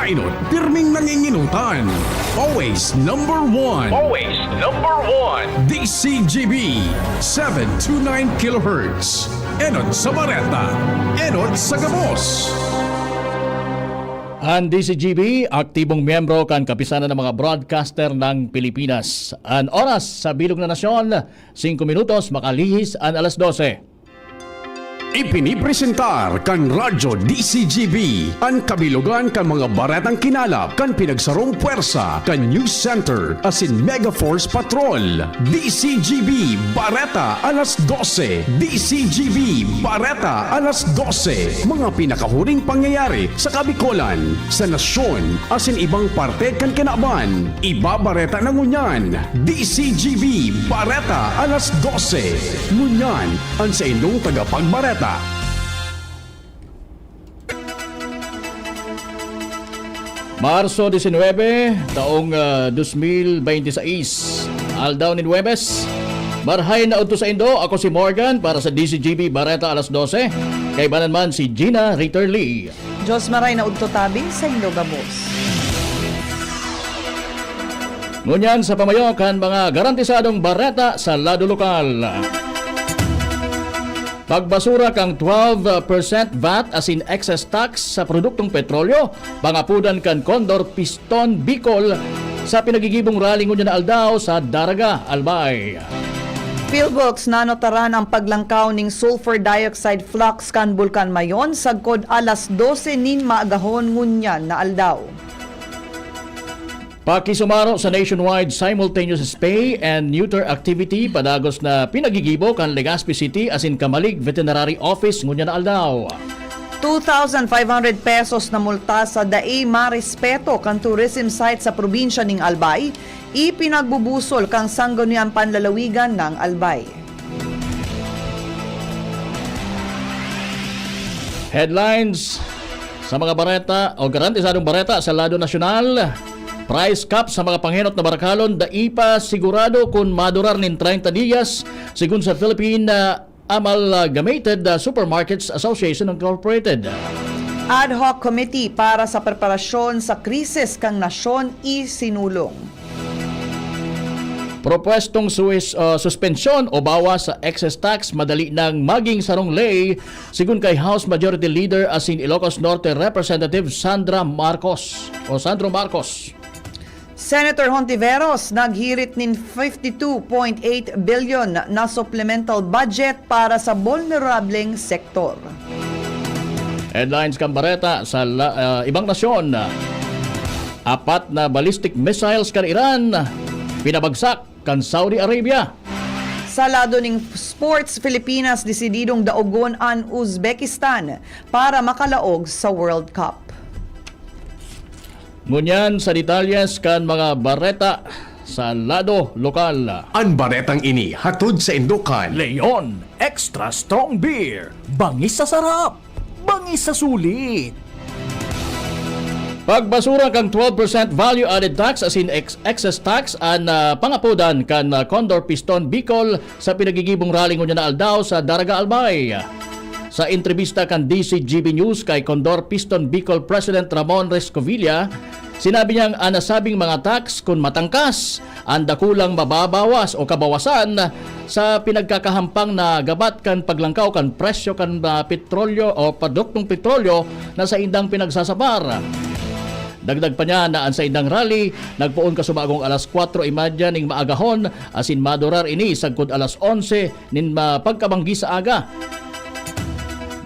Mapainot, pirming nanginginutan. Always number one. Always number one. DCGB 729 kHz. Enot sa Bareta. Enot sa Gabos. Ang DCGB, aktibong miyembro kan kapisanan ng mga broadcaster ng Pilipinas. Ang oras sa Bilog na Nasyon, 5 minutos makalihis ang alas 12. Ipinipresentar kan Radyo DCGB ang kabilugan kan mga baretang kinalap kan pinagsarong puwersa kan News Center asin Megaforce Patrol. DCGB Bareta alas 12. DCGB Bareta alas 12. Mga pinakahuring pangyayari sa Kabikolan, sa nasyon asin ibang parte kan kinaban. Ibabareta na ngunyan. DCGB Bareta alas 12. Ngunyan ang sa inyong tagapagbareta. Marso 19, taong 2026. Aldaw ni Nuebes. Marhay na udto sa Indo, ako si Morgan para sa DCGB Bareta alas 12. Kay banan man si Gina Ritter Lee. Diyos maray na udto tabi sa Indo Gabos. Ngunyan sa pamayokan mga garantisadong bareta sa lado lokal. Pagbasura kang 12% VAT asin excess tax sa produktong petrolyo, pangapudan kan Condor Piston Bicol sa pinagigibong rally ngunyan na aldaw sa Daraga, Albay. PhilVolks nanotaran ang paglangkaw ning sulfur dioxide flux kan Bulkan Mayon sagkod alas 12 nin maagahon ngunyan na aldaw. Pakisumaro sa nationwide simultaneous spay and neuter activity padagos na pinagigibo kan Legazpi City asin Kamalig Veterinary Office ngunyan na aldaw. 2,500 pesos na multa sa dae marespeto kan tourism site sa probinsya ning Albay, ipinagbubusol kang sangguniang panlalawigan ng Albay. Headlines sa mga bareta o garantisadong bareta sa lado nasyonal. Price cap sa mga panghenot na barakalon daipa sigurado kung madurar nin 30 dias sigun sa Philippine Amalgamated Supermarkets Association Incorporated. Ad hoc committee para sa preparasyon sa krisis kang nasyon isinulong. Propwestong suspensyon o bawas sa excess tax madali nang maging sarong lay sigun kay House Majority Leader asin Ilocos Norte Representative Sandro Marcos. Senator Hontiveros naghirit nin 52.8 billion na supplemental budget para sa vulnerableng sektor. Headlines kambareta sa ibang nasyon. 4 na ballistic missiles kan Iran pinabagsak kan Saudi Arabia. Sa lado ning sports, Pilipinas desididong daugon ang Uzbekistan para makalaog sa World Cup. Ngunyan sa detalyes kan mga bareta sa lado lokal. Ang baretang ini hatod sa Indukan. Leon Extra Strong Beer. Bangis sa sarap. Bangis sa sulit. Pagbasura kang 12% value-added tax asin excess tax an pangapudan kan Condor Piston Bicol sa pinagigibong rally ngunyan na aldaw sa Daraga, Albay. Sa entrevista kan DCGB News kay Condor Piston Bicol President Ramon Rescovilla, sinabi niyang anasabing mga tax kung matangkas, anda kulang mababawas o kabawasan sa pinagkakahampang na gabat kan paglangkaw kan presyo kan petrolyo o produktong petrolyo na sa indang pinagsasapar. Dagdag pa niya na ang sa indang rally, nagpuon kasubagong alas 4:30 ning maagahon asin madurar ini sagkod alas 11 nin pagkabanggi sa aga.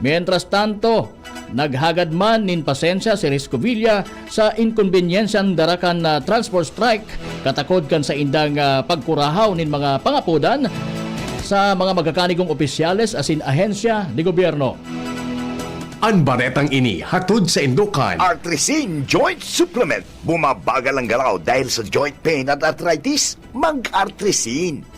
Mientras tanto, naghagad man nin pasensya si Rescovilla sa inkonbenyensyang darakan na transport strike katakod kan sa indang pagkurahaw nin mga pangapudan sa mga magakanigong opisyales asin ahensya de gobyerno. Ang baretang ini hatod sa Indukan. Artresin Joint Supplement. Bumabagal ang galaw dahil sa joint pain at arthritis. Mag-Artresin.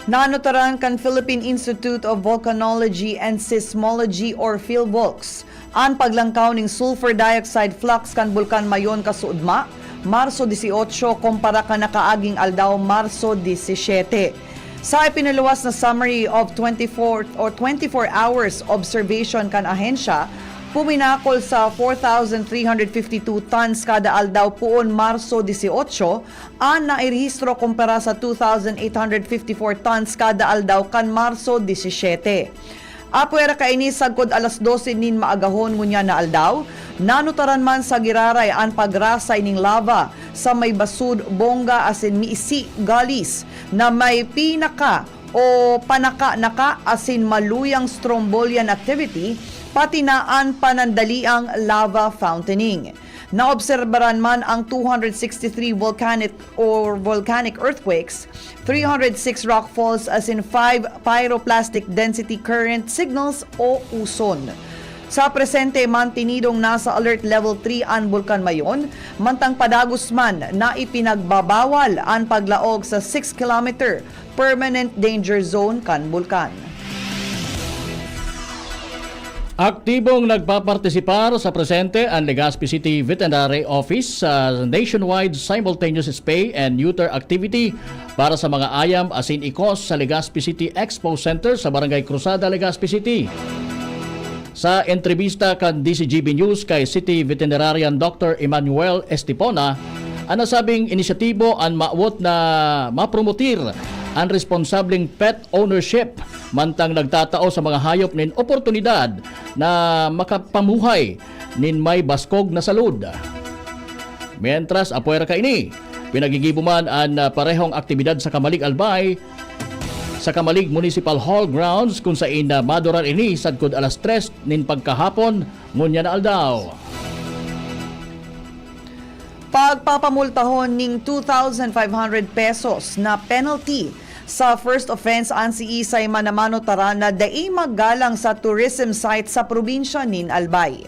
Nanotaran kan Philippine Institute of Volcanology and Seismology or PhilVolks ang paglangkaw ning sulfur dioxide flux kan Bulkan Mayon kasuudma Marso 18 kumpara ka nakaaging aldaw Marso 17. Sa ipinaluwas na summary of 24 hours observation kan ahensya, puminakol sa 4,352 tons kada aldaw puon Marso 18, ang nairehistro kumpara sa 2,854 tons kada aldaw kan Marso 17. Apwera kaini sagkod alas 12 nin maagahon ngunya na aldaw, nanutaran man sa giraray ang pagrasay ning lava sa may basud bongga asin miisi galis na may pinaka o panaka-naka asin maluyang strombolian activity pati naan panandaliang lava fountaining. Naobserbaran man ang 263 volcanic earthquakes, 306 rock falls as in 5 pyroclastic density current signals o uson. Sa presente man tinidong nasa alert level 3 ang Bulkan Mayon, mantang padagos man na ipinagbabawal ang paglaog sa 6 kilometer permanent danger zone kan bulkan. Aktibong nagpapartisipar sa presente ang Legazpi City Veterinary Office sa nationwide simultaneous spay and neuter activity para sa mga ayam asin ikos sa Legazpi City Expo Center sa Barangay Cruzada, Legazpi City. Sa entrevista kan DCGB News kay City Veterinarian Dr. Emmanuel Estipona, ang nasabing inisyatibo ang maawot na mapromotir ang responsableng pet ownership mantang nagtatao sa mga hayop nin oportunidad na makapamuhay nin may baskog na salud. Mientras apuera kaini, pinagigibuman ang parehong aktibidad sa Kamalig Albay sa Kamalig Municipal Hall grounds kung saan madurar ini sadkod alas 3 nin pagkahapon ngunya na aldaw. Pagpapamultahon ning 2,500 pesos na penalty sa first offense ang si Isay Manamano-Tara na dai maggalang sa tourism site sa probinsya nin Albay.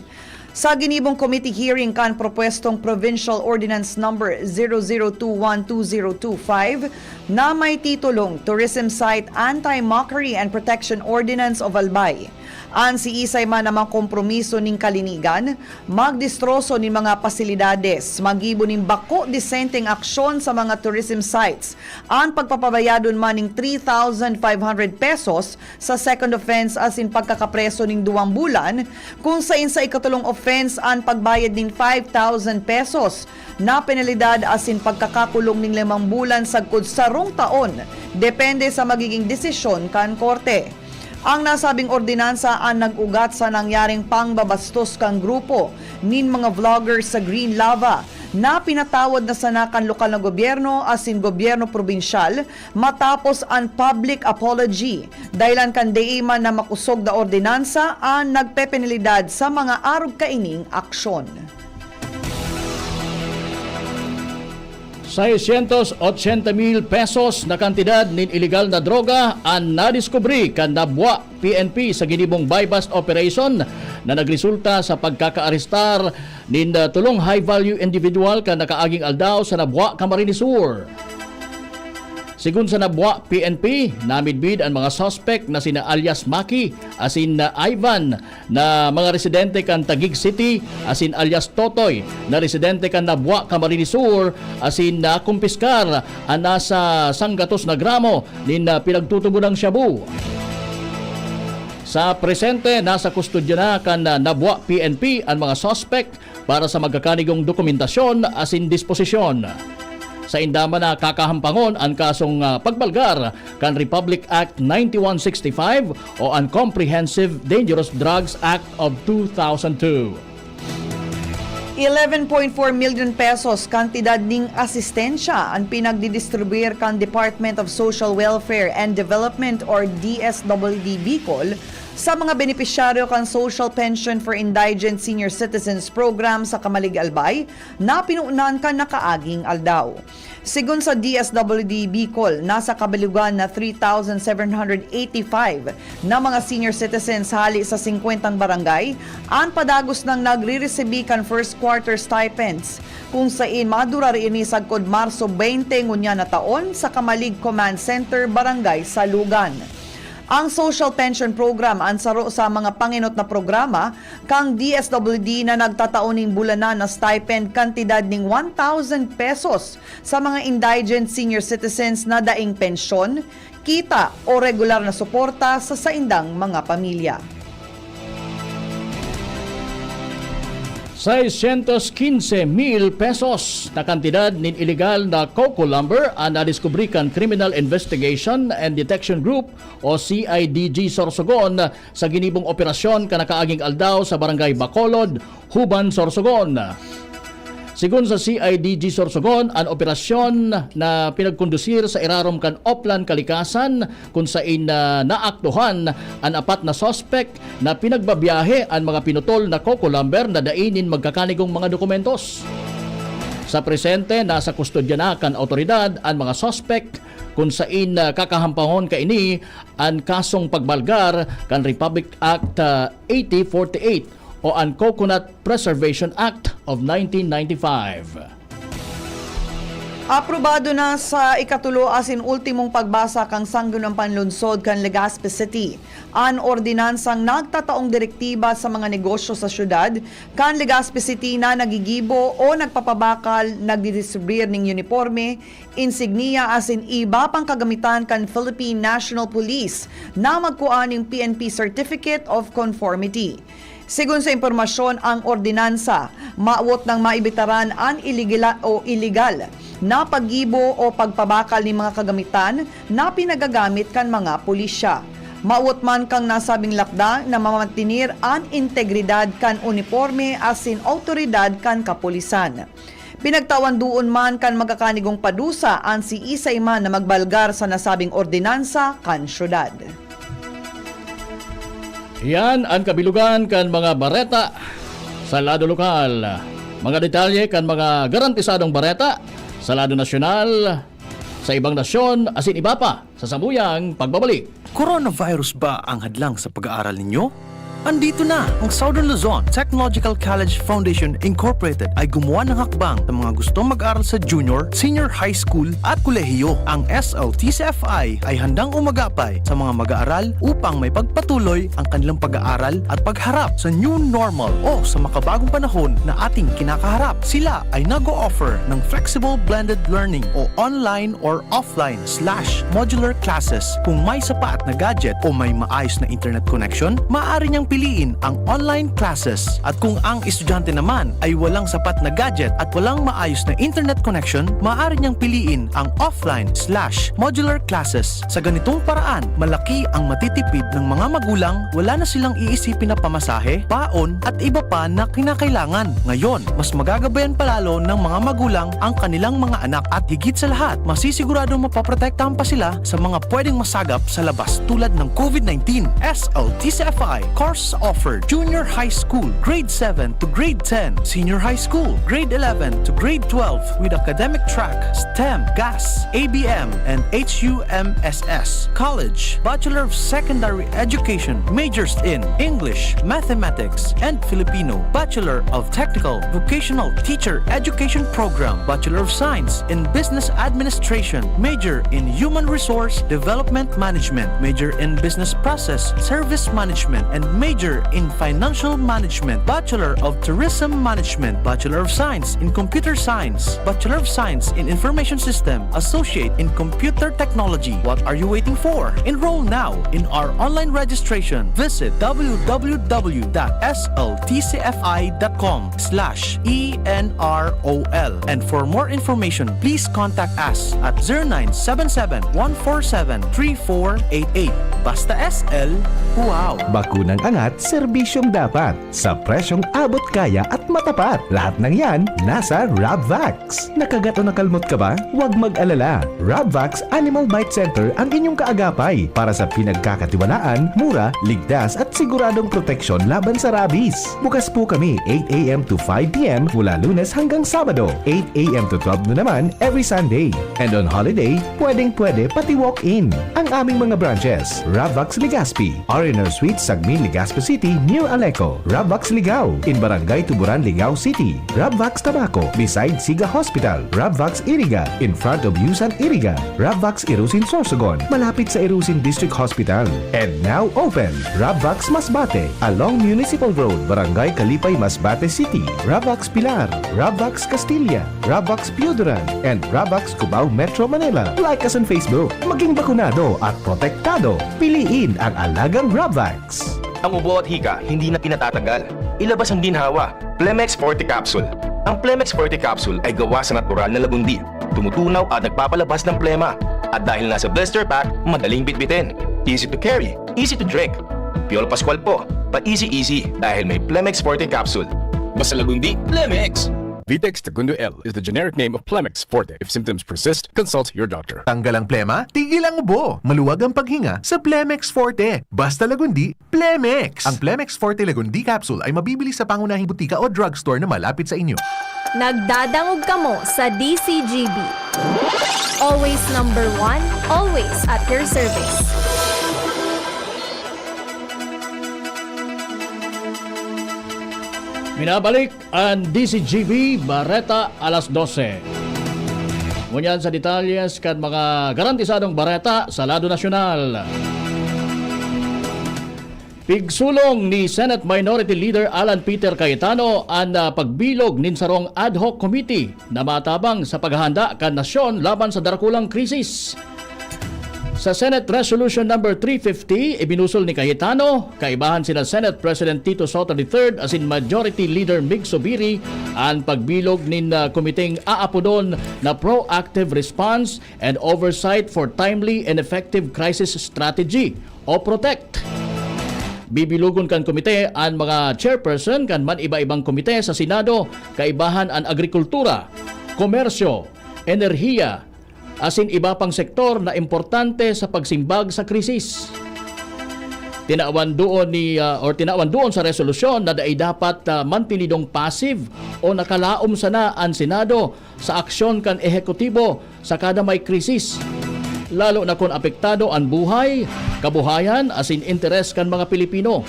Sa ginibong committee hearing kan propwestong Provincial Ordinance Number 00212025 na may titulong Tourism Site Anti-Mockery and Protection Ordinance of Albay. Ang si Isay man namang kompromiso ning kalinigan, magdistroso ning mga pasilidades, magibo ning bako disenteng aksyon sa mga tourism sites. Ang pagpapabayadon man ning 3,500 pesos sa second offense as in pagkakapreso ning 2 bulan, kung sa ikatulong offense ang pagbayad ning 5,000 pesos na penalidad as in pagkakakulong ning 5 bulan sagkod sarong taon, depende sa magiging desisyon kan korte. Ang nasabing ordinansa ang nag-ugat sa nangyaring pangbabastos kang grupo nin mga vloggers sa Green Lava na pinatawad na sana kan lokal na gobyerno asin gobyerno probinsyal matapos ang public apology. Dahilan kan deiman na makusog na ordinansa ang nagpepenalidad sa mga arog kaining aksyon. 680,000 pesos na kantidad nin illegal na droga ang nadiskubri kan Nabwa PNP sa ginibong buy-bust operation na nagresulta sa pagkakaarestar nin tulong high-value individual kan nakaaging aldaw sa Nabwa, Camarines Sur. Sigun sa Nabwa PNP, namidbid ang mga suspect na sina alias Maki, asin na Ivan na mga residente kan Taguig City, asin alias Totoy na residente kan Nabwa, Camarines Sur, asin na kumpiskar ang nasa 100 na gramo nin pinagtutubo ng shabu. Sa presente, nasa kustodya na kan Nabwa PNP ang mga suspect para sa magkakanigong dokumentasyon asin disposisyon. Sa indama na kakahampangon ang kasong pagbalgar kan Republic Act 9165 o ang Comprehensive Dangerous Drugs Act of 2002. 11.4 million pesos kantidad ning asistensya ang pinagdidistribuir kan Department of Social Welfare and Development or DSWD Bicol sa mga benepisyaryo kan Social Pension for Indigent Senior Citizens Program sa Kamalig Albay na pinuunan kan nakaaging aldaw. Sigun sa DSWD Bicol, nasa kabalugan na 3,785 na mga senior citizens hali sa 50 barangay ang padagos ng nagre-resibi kan first quarter stipends kung saan madurar ini sagkod Marso 20 ngunya na taon sa Kamalig Command Center, Barangay Salugan. Ang Social Pension Program ang saro sa mga panginot na programa kang DSWD na nagtataoning bulanan na stipend kantidad ning 1,000 pesos sa mga indigent senior citizens na daing pensyon, kita o regular na suporta sa saindang mga pamilya. 615,000 pesos na kantidad nin illegal na coco lumber ang nadiskubre kan Criminal Investigation and Detection Group o CIDG Sorsogon sa ginibong operasyon kanakaaging aldaw sa barangay Bacolod, Huban, Sorsogon. Sigun sa CIDG Sorsogon, ang operasyon na pinagkondusir sa irarom kan Oplan Kalikasan kung saan naaktuhan ang 4 na suspect na pinagbabiyahe ang mga pinutol na coco lumber na dainin magkakanigong mga dokumentos. Sa presente, nasa kustodya na kan autoridad ang mga suspect kung saan kakahampahon kaini ang kasong pagbalgar kan Republic Act 8048 o ang Coconut Preservation Act of 1995. Aprobado na sa ikatulo asin ultimong pagbasa kang Sangguniang Panlunsod kan Legazpi City an ordinansang nagtataong direktiba sa mga negosyo sa syudad kan Legazpi City na nagigibo o nagpapabakal nagdidistribuyir ning uniforme, insignia asin iba pang kagamitan kan Philippine National Police na magkuan ning PNP Certificate of Conformity. Sigun sa impormasyon, ang ordinansa maawot ng maibitaran ang illegal na paggibo o pagpabakal ni mga kagamitan na pinagagamit kan mga pulisya. Maawot man kang nasabing lakda na mamatinir ang integridad kan uniforme asin autoridad kan kapulisan. Pinagtawan doon man kan magkakanigong padusa ang si Isay man na magbalgar sa nasabing ordinansa kan syudad. Yan ang kabilugan kan mga bareta sa lado lokal. Mga detalye kan mga garantisadong bareta sa lado nasyonal, sa ibang nasyon, asin iba pa sa sabuyang pagbabalik. Coronavirus ba ang hadlang sa pag-aaral ninyo? Andito na ang Southern Luzon Technological College Foundation Incorporated ay gumawa ng hakbang sa mga gustong mag-aral sa junior, senior high school at kolehiyo. Ang SLTCFI ay handang umagapay sa mga mag-aaral upang may pagpatuloy ang kanilang pag-aaral at pagharap sa new normal o sa makabagong panahon na ating kinakaharap. Sila ay nag-o-offer ng flexible blended learning o online or offline / modular classes. Kung may sapat na gadget o may maayos na internet connection, maaari niyang piliin ang online classes. At kung ang estudyante naman ay walang sapat na gadget at walang maayos na internet connection, maaari niyang piliin ang offline / modular classes. Sa ganitong paraan, malaki ang matitipid ng mga magulang, wala na silang iisipin na pamasahe, paon at iba pa na kinakailangan. Ngayon, mas magagabayan palalo ng mga magulang ang kanilang mga anak at higit sa lahat, masisiguradong mapaprotektahan pa sila sa mga pwedeng masagap sa labas tulad ng COVID-19. SLTCFI course offered junior high school, grade 7 to grade 10, senior high school, grade 11 to grade 12 with academic track, STEM, GAS, ABM, and HUMSS. College, Bachelor of Secondary Education, majors in English, Mathematics, and Filipino. Bachelor of Technical Vocational Teacher Education Program, Bachelor of Science in Business Administration, major in Human Resource Development Management, major in Business Process Service Management, and major in Financial Management, Bachelor of Tourism Management, Bachelor of Science in Computer Science, Bachelor of Science in Information System, Associate in Computer Technology. What are you waiting for? Enroll now in our online registration. Visit www.sltcfi.com/ENROL. And for more information, please contact us at 0977-147-3488. Basta SL, wow! Bakunang angat, serbisyong dapat. Sa presyong abot kaya at matapat. Lahat ng yan, nasa Rabvax. Nakagat o nakalmot ka ba? Huwag mag-alala. Rabvax Animal Bite Center ang inyong kaagapay para sa pinagkakatiwalaan, mura, ligtas at siguradong proteksyon laban sa rabies. Bukas po kami 8 a.m. to 5 p.m. mula Lunes hanggang Sabado. 8 a.m. to 12 na naman every Sunday. And on holiday, pwedeng-pwede pati walk-in. Ang aming mga branches, Rabvax Legazpi, R&R Suites, Sagmin, Legazpi City, near Aleco. Rabvax Ligao, in Barangay Tuburan, Ligao City. Rabvax Tabaco, beside Siga Hospital. Rabvax Iriga, in front of Yusan Iriga. Rabvax Irusin Sorsogon, malapit sa Irusin District Hospital. And now open, Rabvax Masbate, along Municipal Road, Barangay Kalipay, Masbate City. Rabvax Pilar, Rabvax Castilla, Rabvax Piuduran, and Rabvax Cubao Metro Manila. Like us on Facebook, maging bakunado at protektado. Piliin ang alagang Rabvax. Ang ubo at hika, hindi na pinatatagal. Ilabas ang ginhawa. Plemex Forte Capsule. Ang Plemex Forte Capsule ay gawa sa natural na lagundi, tumutunaw at nagpapalabas ng plema. At dahil nasa blister pack, madaling bitbitin. Easy to carry, easy to drink. Piolo Pascual po, pa-easy dahil may Plemex Forte Capsule. Basta lagundi, Plemex! Vitex Segundo L is the generic name of Plemex Forte. If symptoms persist, consult your doctor. Tanggal ang plema, tigil ang ubo. Maluwag ang paghinga sa Plemex Forte. Basta lagundi, Plemex! Ang Plemex Forte Lagundi Capsule ay mabibili sa pangunahing butika o drugstore na malapit sa inyo. Nagdadangog kamo sa DCGB. Always number one, always at your service. Minabalik ang DCGB Bareta alas 12. Ngunyan sa detalyes kan mga garantisadong bareta sa lado nasyonal. Pigsulong ni Senate Minority Leader Alan Peter Cayetano ang pagbilog nin sarong ad hoc committee na matabang sa paghahanda kan nasyon laban sa darakulang krisis. Sa Senate Resolution number 350, ibinusol ni Cayetano, kaibahan sina Senate President Tito Soto III as in Majority Leader Mig Subiri ang pagbilog nin komiteng aapodon na Proactive Response and Oversight for Timely and Effective Crisis Strategy o PROTECT. Bibilugon kan komite ang mga chairperson kan man iba-ibang komite sa Senado, kaibahan ang agrikultura, komersyo, enerhiya, asin iba pang sektor na importante sa pagsimbag sa krisis. Tinawan doon sa resolusyon na dapat mantinidong passive o nakalaom sana ang Senado sa aksyon kan ehekutibo sa kada may krisis. Lalo na kung apektado ang buhay, kabuhayan asin interes kan mga Pilipino.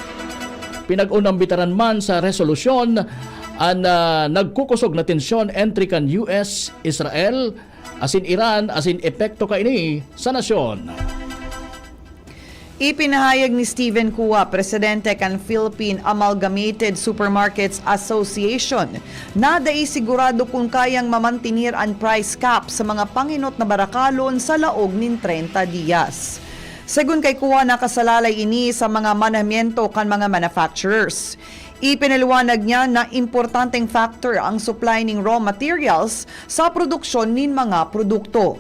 Pinag-unambitaran man sa resolusyon ang nagkukusog na tensyon entry kan US, Israel, asin Iran, asin epekto kaini sa nasyon. Ipinahayag ni Stephen Kua, presidente kan Philippine Amalgamated Supermarkets Association, na dai sigurado kung kayang mamantinir ang price cap sa mga panginot na barakalon sa laog nin 30 diyas. Segun kay Kua, nakasalalay ini sa mga manahimento kan mga manufacturers. Ipinaliwanag niya na importanteng factor ang supply ng raw materials sa produksyon nin mga produkto.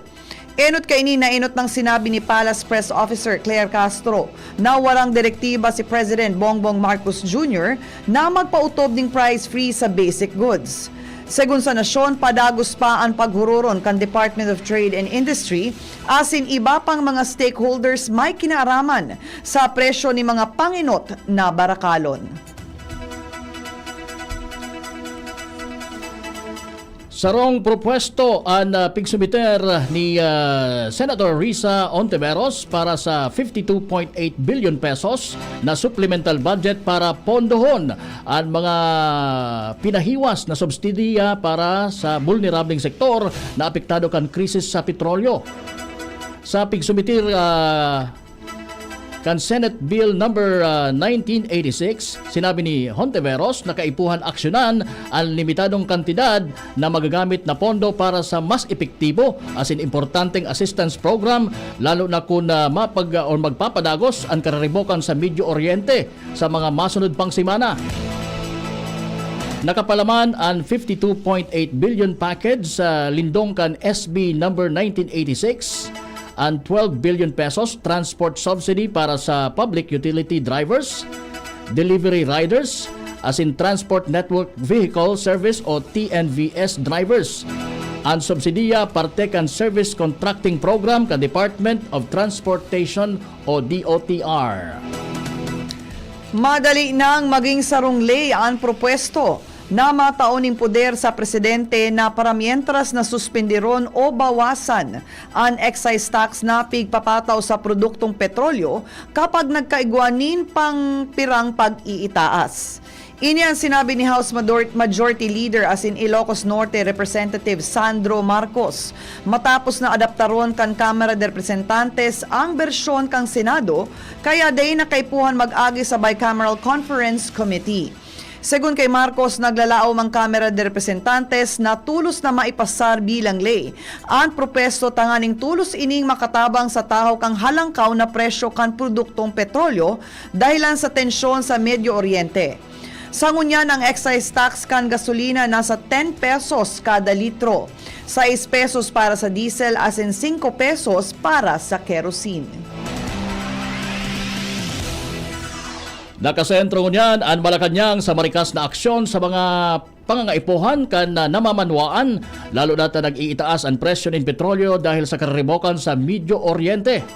Enot kaini na enot ng sinabi ni Palace Press Officer Claire Castro na walang direktiba si President Bongbong Marcos Jr. na magpautob ng price freeze sa basic goods. Segun sa nasyon, padagos pa ang paghururon kan Department of Trade and Industry asin iba pang mga stakeholders may kinaaraman sa presyo ni mga panginot na barakalon. Sarong propwesto ang pigsumiter ni Senator Risa Ontiveros para sa 52.8 billion pesos na supplemental budget para pondohon ang mga pinahiwas na subsidiya para sa vulnerableng sektor na apektado kan krisis sa petrolyo. Sa pigsumitir kan Senate Bill number 1986, sinabi ni Hontiveros na kaipuhan aksyonan ang limitadong kantidad na magagamit na pondo para sa mas epektibo asin importanteng assistance program, lalo na kung magpapadagos ang kararibokan sa Medio Oriente sa mga masunod pang semana. Nakapalaman ang 52.8 billion package sa lindong kan SB number 1986 ang 12 billion pesos transport subsidy para sa public utility drivers, delivery riders, as in Transport Network Vehicle Service o TNVS drivers. Ang subsidiya parte kan Service Contracting Program ka Department of Transportation o DOTR. Madali nang maging sarunglay ang propwesto na mataoning poder sa presidente na para mientras na suspendiron o bawasan ang excise tax na pigpapataw sa produktong petrolyo kapag nagkaigwanin pang pirang pag-iitaas. Ini ang sinabi ni House Majority Leader as in Ilocos Norte Representative Sandro Marcos matapos na adaptaron kan Kamara de Representantes ang bersyon kang Senado kaya day nakaipuhan mag-agi sa Bicameral Conference Committee. Segun kay Marcos, naglalao ang Kamara de Representantes na tulos na maipasar bilang ley ang propesto tanganing tulos ining makatabang sa tahaw kang halangkaw na presyo kan produktong petrolyo dahilan sa tensyon sa Medio Oriente. Sangunya ng excise tax kan gasolina nasa 10 pesos kada litro. 6 pesos para sa diesel as in 5 pesos para sa kerosene. Nakasentro niyan ang Malacanang sa marikas na aksyon sa mga pangangaipuhan kan namamanwaan, lalo na nag-iitaas ang presyo ng petrolyo dahil sa karebokan sa Medio Oriente.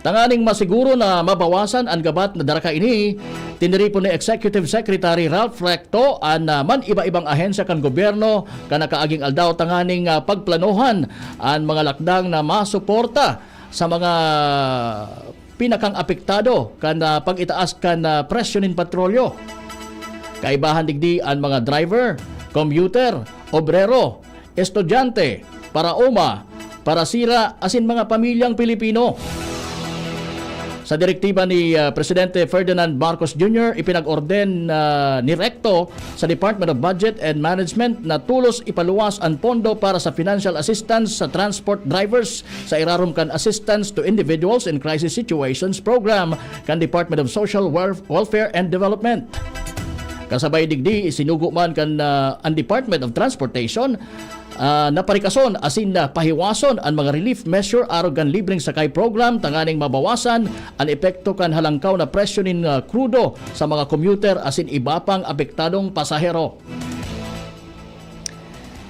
Tanganing masiguro na mabawasan ang gabat na daraka ini, tiniripon ni Executive Secretary Ralph Recto ang man iba-ibang ahensya kan gobyerno kan nakaaging aldaw tanganing pagplanohan ang mga lakdang na masuporta sa mga pinakang apektado kan pag-itaas kan presyo ng petrolyo. Kaibahan digdi ang mga driver, commuter, obrero, estudyante, paraoma, parasira asin mga pamilyang Pilipino. Sa direktiba ni Presidente Ferdinand Marcos Jr., ipinag-orden ni Recto sa Department of Budget and Management na tulos ipaluwas ang pondo para sa financial assistance sa transport drivers sa irarum kan Assistance to Individuals in Crisis Situations Program kan Department of Social Welfare and Development. Kasabay digdi, isinugo man kan ang Department of Transportation naparikason asin na pahiwason ang mga relief measure aron kan libreng sakay program tanganing mabawasan ang epekto kan halangkaw na presyo nin krudo sa mga commuter asin iba pang apektadong pasahero.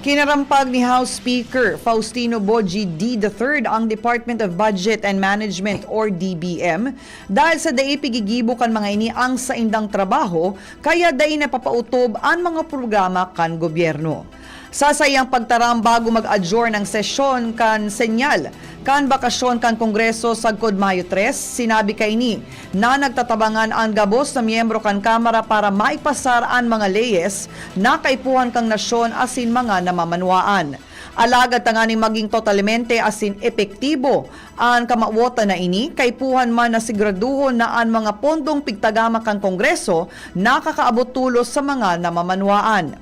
Kinarampag ni House Speaker Faustino Boji D. III ang Department of Budget and Management or DBM dahil sa dai pigigibo kan mga ini ang sa indang trabaho kaya dai napapautob ang mga programa kan gobyerno. Sasayang pagtaram bago mag-adjourn ng sesyon kan senyal kan bakasyon kan Kongreso sagkod Mayo 3, sinabi kay ni na nagtatabangan ang gabos na miyembro kan Kamara para maipasar ang mga leyes na kaipuhan kang nasyon asin mga namamanwaan. Alagad tanganing maging totalmente asin epektibo ang kamawota na ini, kaipuhan man na siguraduhon na ang mga pondong pigtagama kang Kongreso nakakaabot tulos sa mga namamanwaan.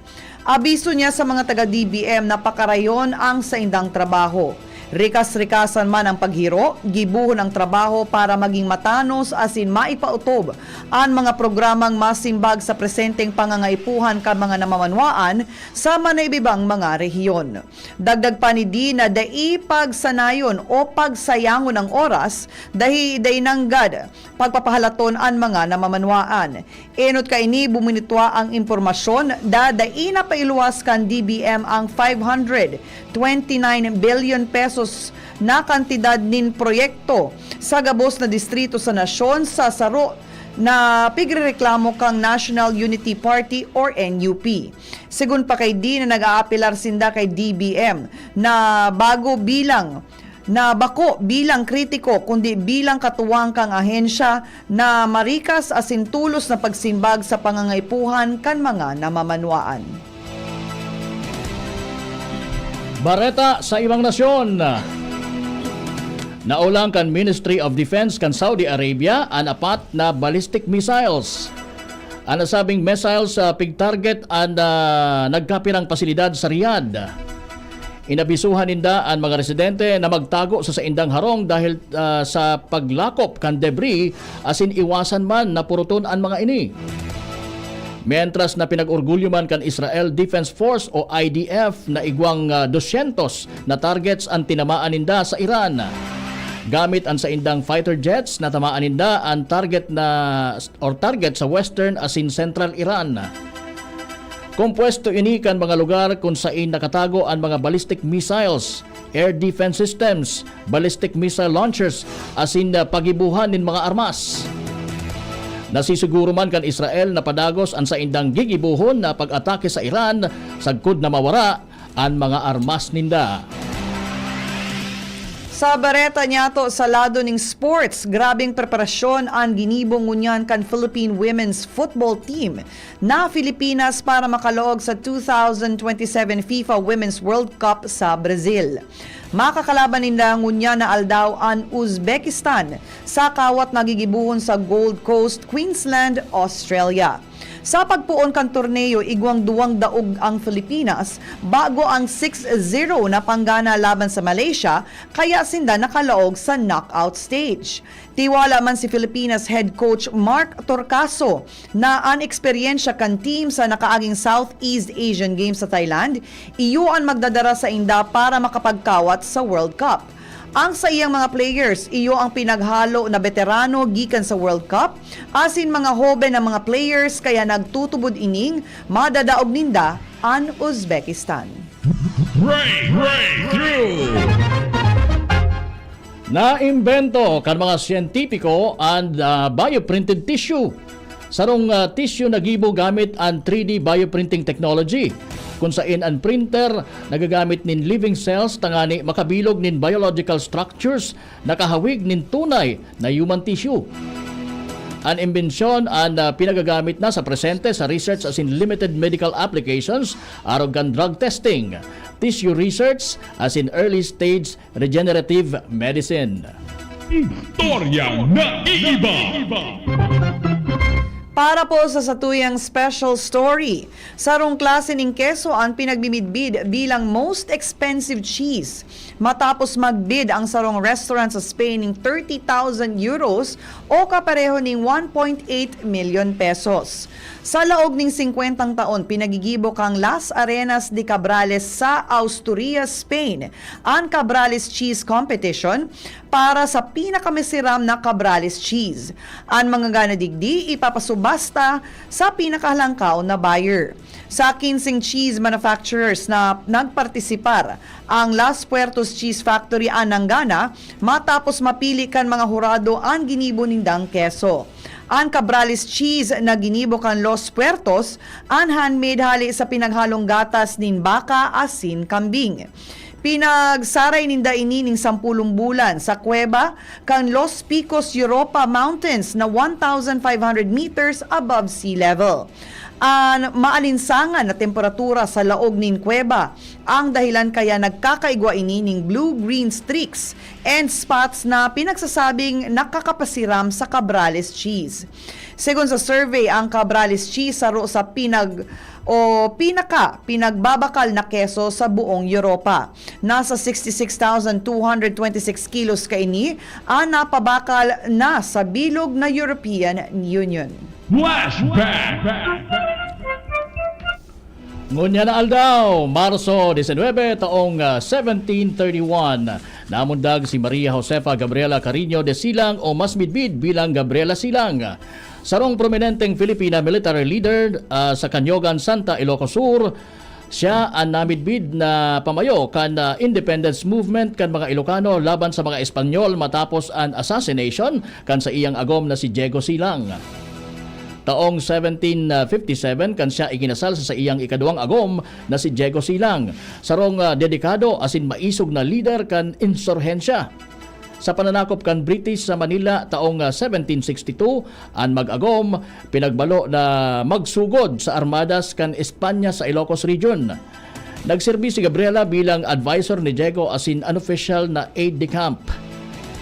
Abiso niya sa mga taga-DBM na pakarayon ang sa indang trabaho. Rikas-rikasan man ang paghiro, gibuhon ang trabaho para maging matanos asin maipautob ang mga programang masimbag sa presenteng pangangaipuhan kan mga namamanwaan sa manaybibang mga rehiyon. Dagdag pa ni Di na dai pagsanayon o pagsayangon ng oras dahi nanggad pagpapahalaton ang mga namamanwaan. Enot kaini buminitwa ang impormasyon dai na pailuwas kan DBM ang 529 billion pesos na kantidad nin proyekto sa gabos na distrito sa nasyon sa saro na pigrereklamo kang National Unity Party or NUP. Sigun pa kay Di na nag-aapilar sinda kay DBM na bako bilang kritiko kundi bilang katuwang kang ahensya na marikas asin tulos na pagsimbag sa pangangaipuhan kan mga namamanwaan. Bareta sa ibang nasyon. Naulang kan Ministry of Defense kan Saudi Arabia ang apat na ballistic missiles. Ang nasabing missiles pig-target ang nagkapirang pasilidad sa Riyadh. Inabisuhan ninda ang mga residente na magtago sa indang harong dahil sa paglakop kan debris asin iwasan man na puruton ang mga ini. Mientras na pinag-orgulyo man kan Israel Defense Force o IDF na igwang 200 na targets ang tinamaan ninda sa Iran. Gamit ang sa indang fighter jets na tamaan ninda ang target sa western asin central Iran. Kompuesto ini kan mga lugar kung saan nakatago ang mga ballistic missiles, air defense systems, ballistic missile launchers asin pagibuhan nin mga armas. Nasisiguro man kan Israel na padagos ang sa indang gigibuhon na pag-atake sa Iran sagkod na mawara ang mga armas ninda. Sa bareta niyato sa lado ning sports, grabing preparasyon ang ginibong ngunyan kan Philippine Women's Football Team na Pilipinas para makaloog sa 2027 FIFA Women's World Cup sa Brazil. Makakalaban nila ngunya na aldaw ang Uzbekistan sa kawat nagigibuhon sa Gold Coast, Queensland, Australia. Sa pagpuon kan torneo, igwang duwang daog ang Pilipinas bago ang 6-0 na panggana laban sa Malaysia, kaya sinda nakalaog sa knockout stage. Tiwala man si Filipinas head coach Mark Torcaso na ang eksperyensya kan team sa nakaaging Southeast Asian Games sa Thailand, iyuan magdadara sa inda para makapagkawat sa World Cup. Ang sa iyang mga players, iyo ang pinaghalo na veterano gikan sa World Cup, asin mga hoben na mga players kaya nagtutubod ining madadaog ninda ang Uzbekistan. Naimbento kan mga siyentipiko ang bioprinted tissue. Sarong tissue nagibo gamit ang 3D bioprinting technology, kung saan ang printer nagagamit nin living cells tangani makabilog nin biological structures nakahawig nin tunay na human tissue. Ang imbensyon ang pinagagamit na sa presente sa research as in limited medical applications, arogan drug testing, tissue research as in early stage regenerative medicine. Istoryang naiiba. Para po sa satuyang special story, sarong klase ng keso ang pinagbimidbid bilang most expensive cheese. Matapos magbid ang sarong restaurant sa Spain ng 30,000 euros o kapareho ng 1.8 million pesos. Sa laog ng 50 taon, pinagigibo kang Las Arenas de Cabrales sa Asturias, Spain, ang Cabrales Cheese Competition para sa pinakamesiram na Cabrales cheese. Ang mga ganadigdi ipapasubasta sa pinakahalangkaw na buyer. Sa 15 cheese manufacturers na nagpartisipar, ang Las Puertos Cheese Factory ananggana matapos mapili kan mga hurado ang ginibo nindang keso. Ang Cabrales cheese na ginibo kan Los Puertos, ang handmade hali sa pinaghalong gatas nin baka, asin, kambing. Pinagsaray ninda ini ning 10 bulan sa kuweba kan Los Picos Europa Mountains na 1,500 meters above sea level. Ang maalinsangan na temperatura sa laog nin kuweba ang dahilan kaya nagkakaigwa ini ning blue-green streaks and spots na pinagsasabing nakakapasiram sa Cabrales cheese. Segun sa survey, ang Cabrales cheese saro sa pinagbabakal na keso sa buong Europa. Nasa 66,226 kilos kaini ang napabakal na sa bilog na European Union. Ngunya na aldaw, Marso 19 taong 1731, namundag si Maria Josefa Gabriela Carino de Silang o mas midbid bilang Gabriela Silang. Sarong prominenteng Filipina military leader sa Kanyogan, Santa Ilocos Sur, siya ang namidbid na pamayo kan independence movement kan mga Ilocano laban sa mga Espanyol matapos ang assassination kan sa iyang agom na si Diego Silang. Taong 1757 kan siya ikinasal sa iyang ikaduang agom na si Diego Silang. Sarong dedikado asin maisog na leader kan insurhensya. Sa pananakop kan British sa Manila taong 1762, ang mag-agom pinagbalo na magsugod sa armadas kan Espanya sa Ilocos Region. Nagserbi si Gabriela bilang advisor ni Diego asin unofficial na aide-de-camp.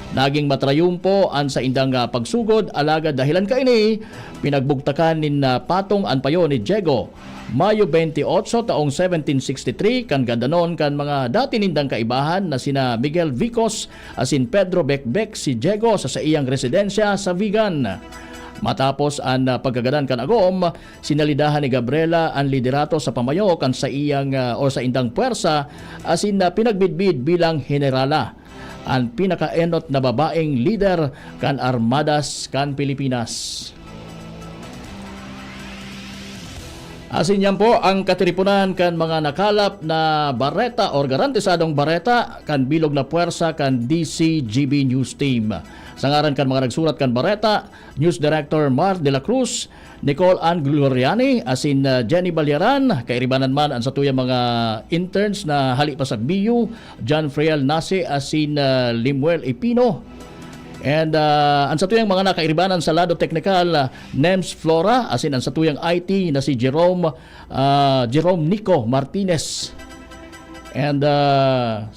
Naging matrayumpo ang sa indang pagsugod alaga dahilan kaini pinagbugtakan nin patong ang payo ni Diego. Mayo 28 taong 1763 kan gandanon kan mga dati nindang kaibahan na sina Miguel Vicos asin Pedro Becbec si Diego sa iyang residensya sa Vigan. Matapos ang pagkagadan kan agom, sinalidahan ni Gabriela ang liderato sa pamayo kan sa iyang o sa indang puwersa asin pinagbidbid bilang generala, ang pinakaenot na babaeng leader kan armadas kan Pilipinas. Asin yan po ang katiripunan kan mga nakalap na bareta o garantisadong bareta kan bilog na puwersa kan DCGB News Team. Sangaran kan mga nagsurat kan bareta, News Director Mar de la Cruz, Nicole Ann Gloriani, asin Jenny Balyaran, kairibanan man ang satuyang mga interns na hali pa sa BU, John Friel Nase, asin Limuel Ipino. And ang satuyang mga nakairibanan sa lado technical, Nems Flora, asin ang satuyang IT na si Jerome Nico Martinez. And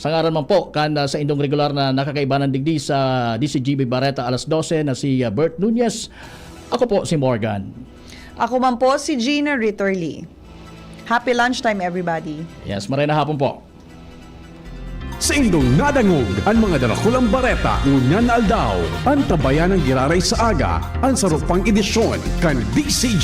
sangaran man po kan sa indong regular na nakakaibanan digdi sa DCGB Bareta alas 12 na si Bert Nunez. Ako po si Morgan. Ako man po si Gina Ritterly. Happy lunchtime, everybody. Yes, maray na hapon po. Sa indong nadangog ang mga dalakulang bareta ngunyan na aldaw. Ang tabayan ng giraray sa aga, ang sarupang edisyon kan DCG.